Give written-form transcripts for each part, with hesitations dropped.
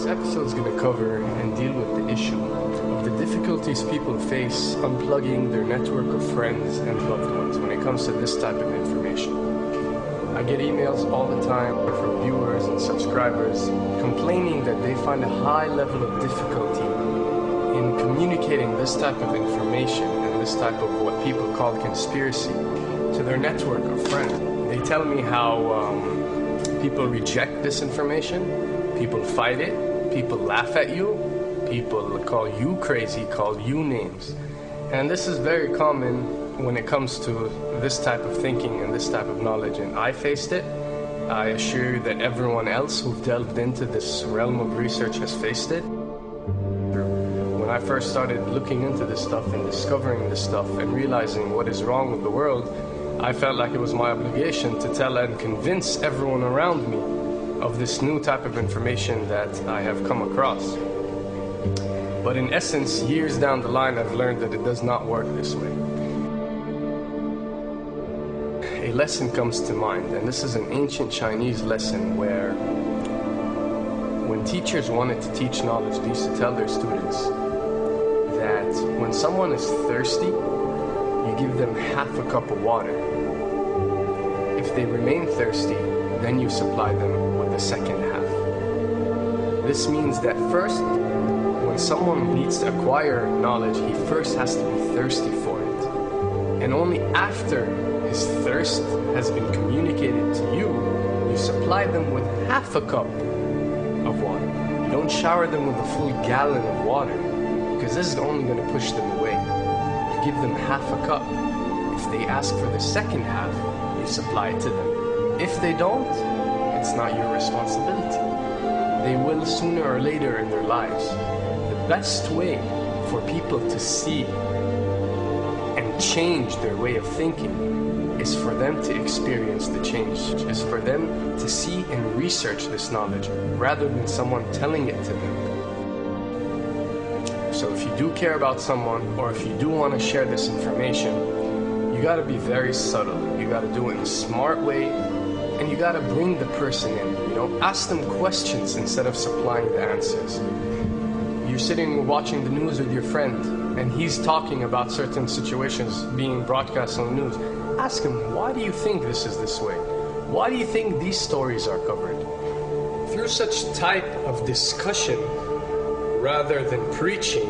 This episode is going to cover and deal with the issue of the difficulties people face unplugging their network of friends and loved ones when it comes to this type of information. I get emails all the time from viewers and subscribers complaining that they find a high level of difficulty in communicating this type of information and this type of what people call conspiracy to their network of friends. They tell me how people reject this information, people fight it, people laugh at you, people call you crazy, call you names. And this is very common when it comes to this type of thinking and this type of knowledge, and I faced it. I assure you that everyone else who delved into this realm of research has faced it. When I first started looking into this stuff and discovering this stuff and realizing what is wrong with the world, I felt like it was my obligation to tell and convince everyone around me of this new type of information that I have come across. But in essence, years down the line, I've learned that it does not work this way. A lesson comes to mind, and this is an ancient Chinese lesson where when teachers wanted to teach knowledge, they used to tell their students that when someone is thirsty, you give them half a cup of water. If they remain thirsty, then you supply them with the second half. This means that first, when someone needs to acquire knowledge, he first has to be thirsty for it. And only after his thirst has been communicated to you, you supply them with half a cup of water. You don't shower them with a full gallon of water, because this is only going to push them away. You give them half a cup. If they ask for the second half, you supply it to them. If they don't, it's not your responsibility. They will sooner or later in their lives. The best way for people to see and change their way of thinking is for them to experience the change, is for them to see and research this knowledge rather than someone telling it to them. So if you do care about someone, or if you do want to share this information, you got to be very subtle. You got to do it in a smart way, and you got to bring the person in. Ask them questions instead of supplying the answers. You're sitting watching the news with your friend, and he's talking about certain situations being broadcast on the news. Ask him, why do you think this is this way? Why do you think these stories are covered? Through such type of discussion, rather than preaching,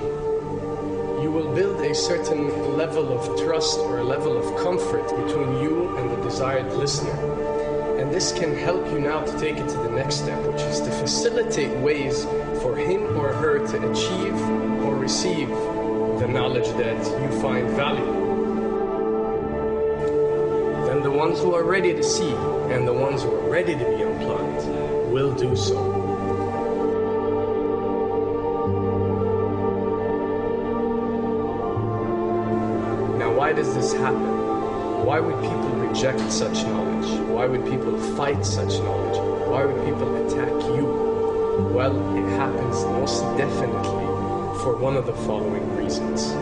you will build a certain level of trust or a level of comfort between you and the desired listener. And this can help you now to take it to the next step, which is to facilitate ways for him or her to achieve or receive the knowledge that you find valuable. Then the ones who are ready to see and the ones who are ready to be unplugged will do so. Why does this happen? Why would people reject such knowledge? Why would people fight such knowledge? Why would people attack you? Well, it happens most definitely for one of the following reasons.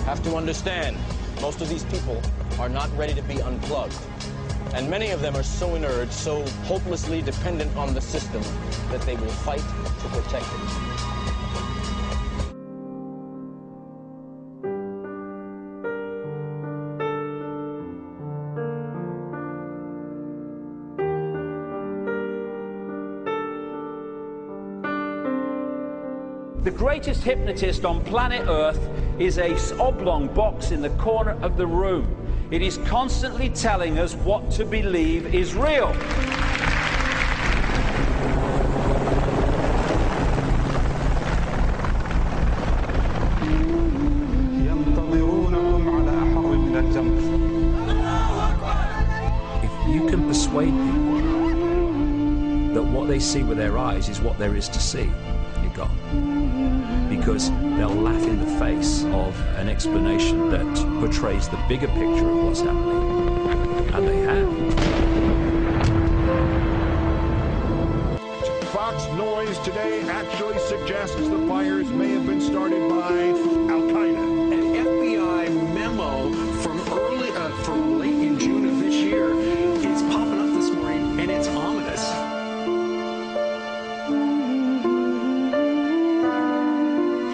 Have to understand, most of these people are not ready to be unplugged. And many of them are so inert, so hopelessly dependent on the system that they will fight to protect it. The greatest hypnotist on planet Earth is a oblong box in the corner of the room. It is constantly telling us what to believe is real. If you can persuade people that what they see with their eyes is what there is to see, you're gone. Because they'll laugh in the face of an explanation that portrays the bigger picture of what's happening. And they have. Fox noise today actually suggests the fires may have been started by Al-Qaeda. An FBI memo from late in June of this year is popping up this morning, and it's ominous.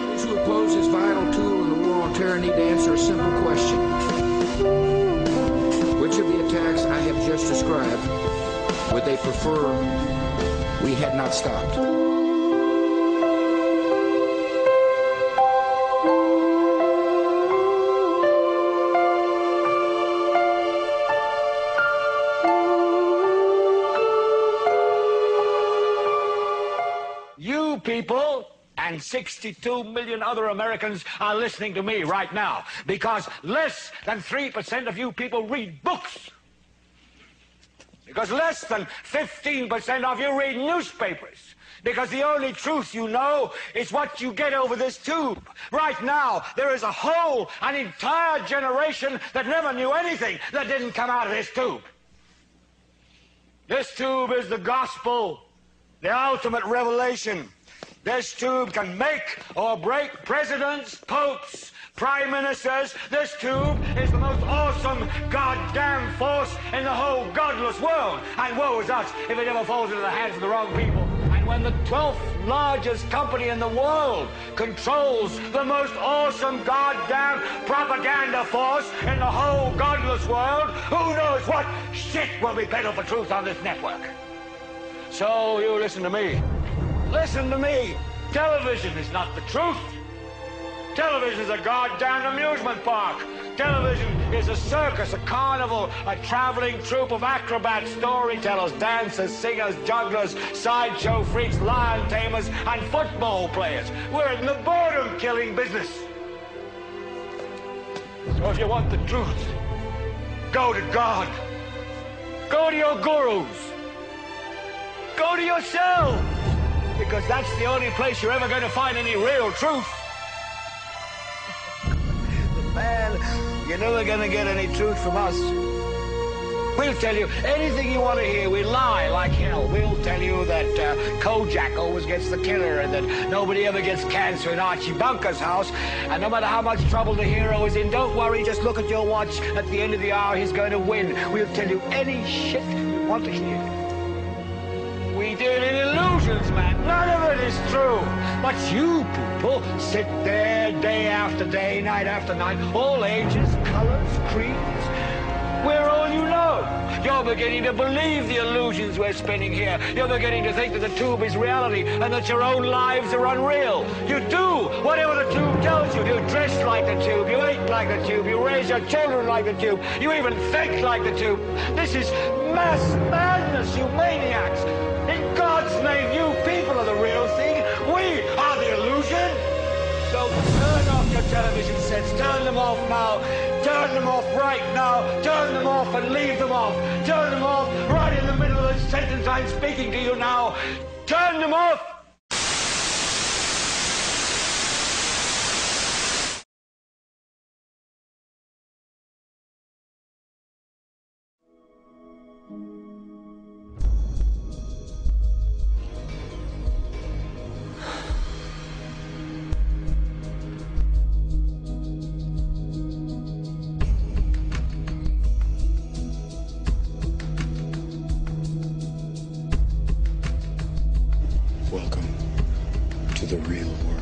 Those who oppose this vital tool in the war on terror need to answer a simple question. Which of the attacks I have just described would they prefer we had not stopped? You people and 62 million other Americans are listening to me right now because less than 3% of you people read books. Because less than 15% of you read newspapers. Because the only truth you know is what you get over this tube. Right now, there is an entire generation that never knew anything that didn't come out of this tube. This tube is the gospel, the ultimate revelation. This tube can make or break presidents, popes, prime ministers. This tube is the most awesome goddamn force in the whole godless world. And woe is us if it ever falls into the hands of the wrong people. And when the 12th largest company in the world controls the most awesome goddamn propaganda force in the whole godless world, who knows what shit will be peddled for truth on this network. So you listen to me. Listen to me. Television is not the truth. Television is a goddamn amusement park. Television is a circus, a carnival, a traveling troupe of acrobats, storytellers, dancers, singers, jugglers, sideshow freaks, lion tamers, and football players. We're in the boredom-killing business. So if you want the truth, go to God. Go to your gurus. Go to yourselves. Because that's the only place you're ever going to find any real truth. Man, you're never going to get any truth from us. We'll tell you anything you want to hear. We lie like hell. We'll tell you that Kojak always gets the killer and that nobody ever gets cancer in Archie Bunker's house. And no matter how much trouble the hero is in, don't worry, just look at your watch. At the end of the hour, he's going to win. We'll tell you any shit you want to hear. We deal in illusions, man. None of it is true. But you people sit there day after day, night after night, all ages, colors, creeds. We're all you know. You're beginning to believe the illusions we're spinning here. You're beginning to think that the tube is reality and that your own lives are unreal. You do whatever the tube tells you. You dress like the tube. You eat like the tube. You raise your children like the tube. You even think like the tube. This is mass madness, you maniacs. In God's name, you people are the real thing. We are the illusion. So turn off your television sets. Turn them off now. Turn them off right now. Turn them off and leave them off. Turn them off right in the middle of the sentence I'm speaking to you now. Turn them off. Welcome to the real world.